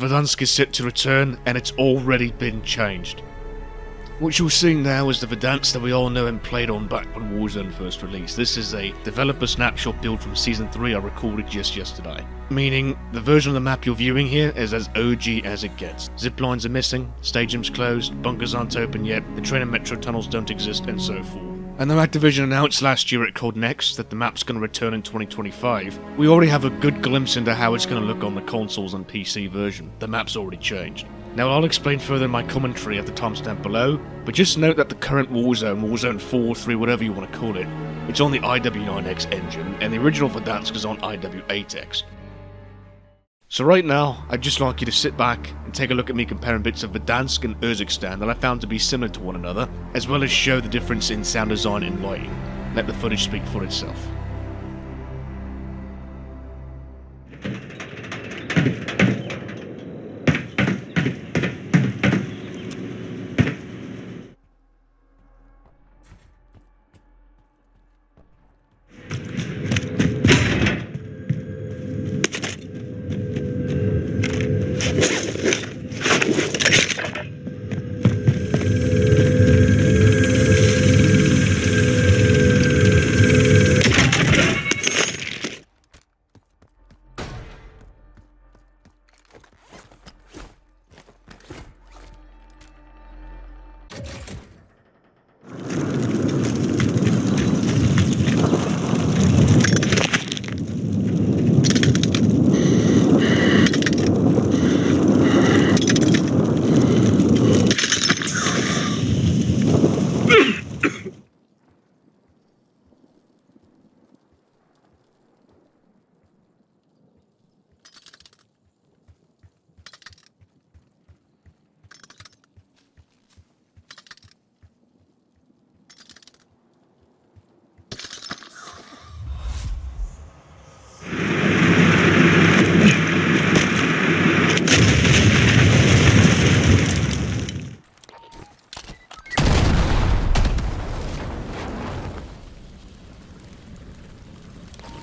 Verdansk is set to return, and it's already been changed. What you're seeing now is the Verdansk that we all know and played on back when Warzone first released. This is a developer snapshot build from Season 3 I recorded just yesterday. Meaning, the version of the map you're viewing here is as OG as it gets. Ziplines are missing, stadiums closed, bunkers aren't open yet, the train and metro tunnels don't exist, and so forth. And though Activision announced last year at Code Next that the map's going to return in 2025, we already have a good glimpse into how it's going to look on the consoles and PC version. The map's already changed. Now I'll explain further in my commentary at the timestamp below, but just note that the current Warzone, Warzone 4, 3, whatever you want to call it, it's on the IW9X engine, and the original Verdansk is on IW8X. So right now, I'd just like you to sit back and take a look at me comparing bits of Verdansk and Urzikstan that I found to be similar to one another, as well as show the difference in sound design and lighting. Let the footage speak for itself.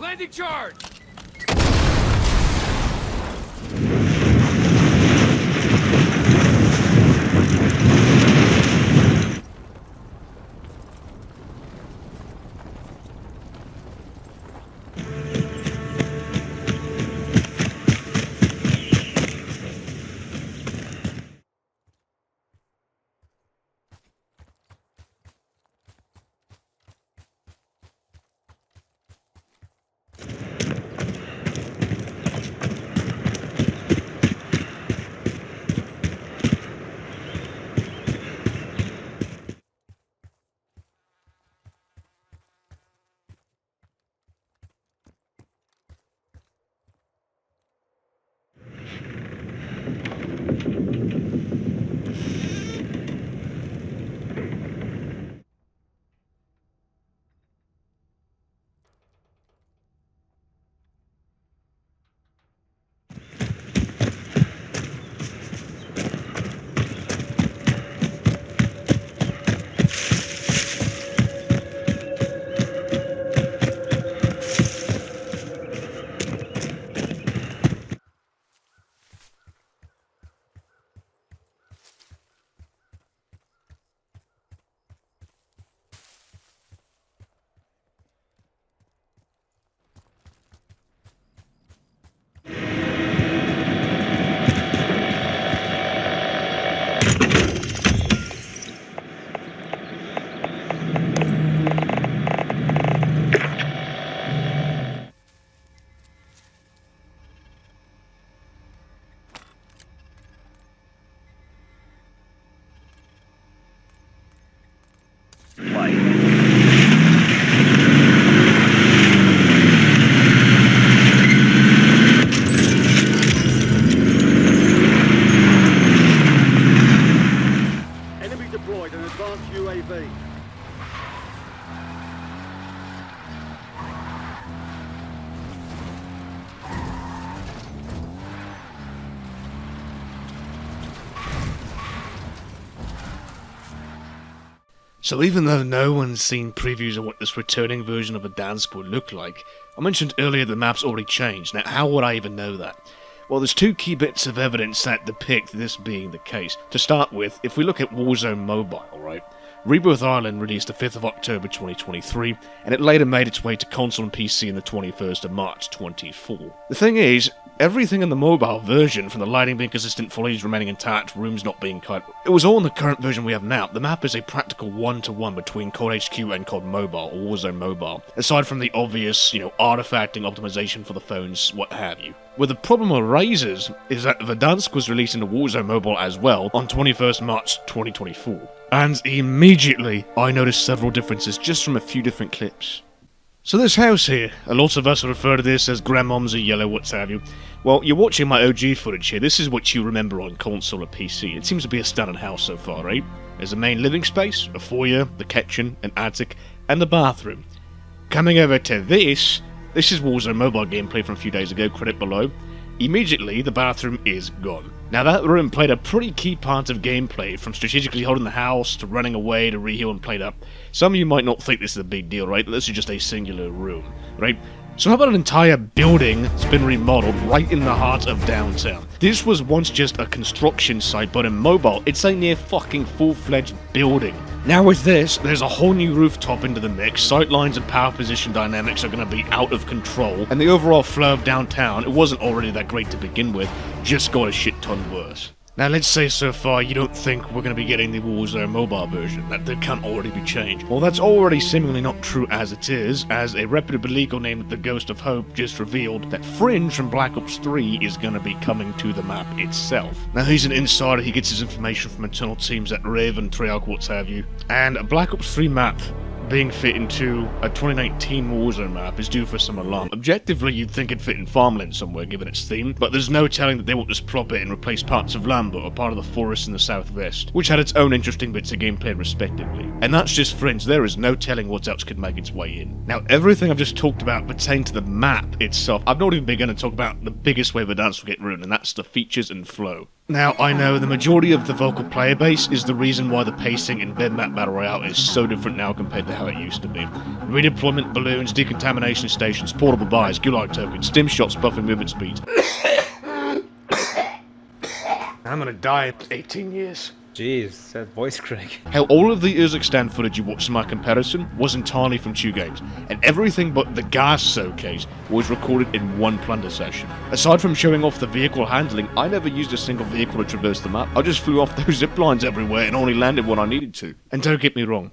Landing charge! So even though no one's seen previews of what this returning version of Verdansk would look like, I mentioned earlier the map's already changed. Now how would I even know that? Well, there's two key bits of evidence that depict this being the case. To start with, if we look at Warzone Mobile, right? Rebirth Island released the 5th of October 2023, and it later made its way to console and PC on the 21st of March 24. The thing is, everything in the mobile version, from the lighting being consistent, foliage remaining intact, rooms not being cut, it was all in the current version we have now. The map is a practical one-to-one between COD HQ and COD Mobile, or Warzone Mobile, aside from the obvious, artifacting, optimization for the phones, what have you. Where the problem arises is that Verdansk was released into Warzone Mobile as well on 21st March 2024. And immediately, I noticed several differences just from a few different clips. So this house here, a lot of us refer to this as grandmoms or yellow, what have you. Well, you're watching my OG footage here, this is what you remember on console or PC. It seems to be a stunning house so far, right? There's a main living space, a foyer, the kitchen, an attic, and the bathroom. Coming over to this is Warzone Mobile gameplay from a few days ago, credit below. Immediately, the bathroom is gone. Now that room played a pretty key part of gameplay, from strategically holding the house, to running away, to reheal and played up. Some of you might not think this is a big deal, right? This is just a singular room, right? So how about an entire building that's been remodeled right in the heart of downtown? This was once just a construction site, but in mobile, it's a near fucking full-fledged building. Now with this, there's a whole new rooftop into the mix, sightlines and power position dynamics are going to be out of control, and the overall flow of downtown, it wasn't already that great to begin with, just got a shit ton worse. Now let's say so far you don't think we're going to be getting the Warzone mobile version, that they can't already be changed. Well, that's already seemingly not true as it is, as a reputable leaker named The Ghost of Hope just revealed that Fringe from Black Ops 3 is going to be coming to the map itself. Now he's an insider, he gets his information from internal teams at Raven, Treyarch, what have you, and a Black Ops 3 map being fit into a 2019 Warzone map is due for some alarm. Objectively, you'd think it'd fit in farmland somewhere, given its theme, but there's no telling that they won't just plop it and replace parts of Lambert or part of the forest in the southwest, which had its own interesting bits of gameplay respectively. And that's just Fringe, there is no telling what else could make its way in. Now, everything I've just talked about pertains to the map itself. I've not even begun to talk about the biggest way Verdansk will get ruined, and that's the features and flow. Now, I know the majority of the vocal player base is the reason why the pacing in Bedmap Battle Royale is so different now compared to how it used to be. Redeployment balloons, decontamination stations, portable buys, gulag tokens, stim shots buffing movement speeds. I'm gonna die in 18 years. Jeez, that voice crack. Hell, all of the Urzikstan footage you watched in my comparison was entirely from 2 games, and everything but the gas showcase was recorded in one plunder session. Aside from showing off the vehicle handling, I never used a single vehicle to traverse the map. I just flew off those zip lines everywhere and only landed when I needed to. And don't get me wrong,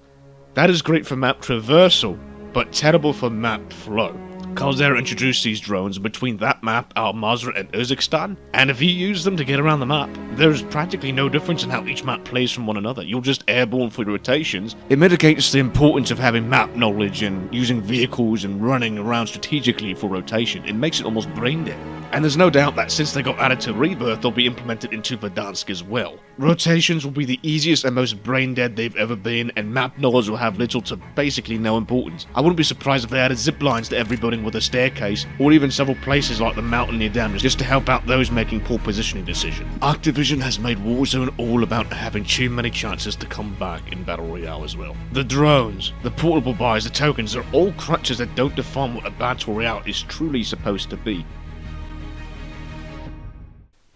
that is great for map traversal, but terrible for map flow. Caldera introduced these drones between that map, Al-Mazrah and Urzikstan, and if you use them to get around the map, there's practically no difference in how each map plays from one another. You're just airborne for your rotations. It mitigates the importance of having map knowledge and using vehicles and running around strategically for rotation. It makes it almost brain dead. And there's no doubt that since they got added to Rebirth, they'll be implemented into Verdansk as well. Rotations will be the easiest and most brain-dead they've ever been, and map knowledge will have little to basically no importance. I wouldn't be surprised if they added zip lines to every building with a staircase, or even several places like the mountain near Damage, just to help out those making poor positioning decisions. Activision has made Warzone all about having too many chances to come back in Battle Royale as well. The drones, the portable buys, the tokens are all crutches that don't define what a Battle Royale is truly supposed to be.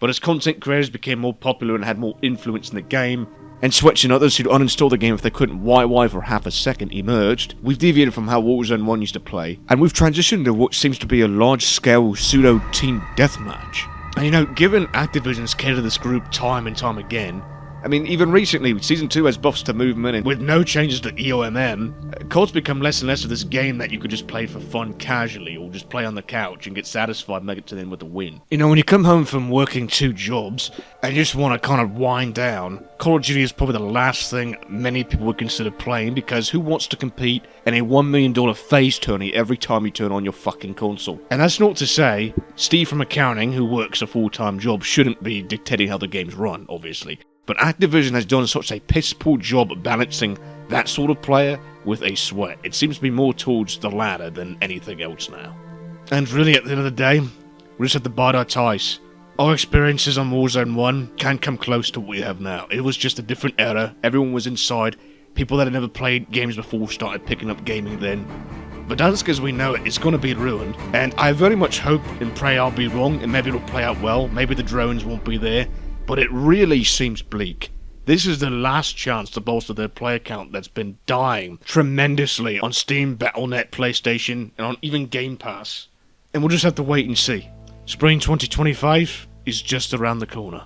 But as content creators became more popular and had more influence in the game, and switching others who'd uninstall the game if they couldn't YY for half a second emerged, we've deviated from how Warzone 1 used to play, and we've transitioned to what seems to be a large-scale pseudo-team deathmatch. And given Activision's care to this group time and time again, I mean, even recently, Season 2 has buffs to movement, and with no changes to EOMM, COD's become less and less of this game that you could just play for fun casually, or just play on the couch and get satisfied and make it to the end with a win. When you come home from working 2 jobs, and you just want to kind of wind down, Call of Duty is probably the last thing many people would consider playing, because who wants to compete in a $1 million face tourney every time you turn on your fucking console? And that's not to say, Steve from accounting, who works a full-time job, shouldn't be dictating how the games run, obviously. But Activision has done such a piss-poor job balancing that sort of player with a sweat. It seems to be more towards the latter than anything else now. And really, at the end of the day, we just have to bide our ties. Our experiences on Warzone 1 can't come close to what we have now. It was just a different era, everyone was inside, people that had never played games before started picking up gaming then. Verdansk as we know it is going to be ruined, and I very much hope and pray I'll be wrong, and maybe it'll play out well, maybe the drones won't be there, but it really seems bleak. This is the last chance to bolster their player count that's been dying tremendously on Steam, Battle.net, PlayStation, and on even Game Pass. And we'll just have to wait and see. Spring 2025 is just around the corner.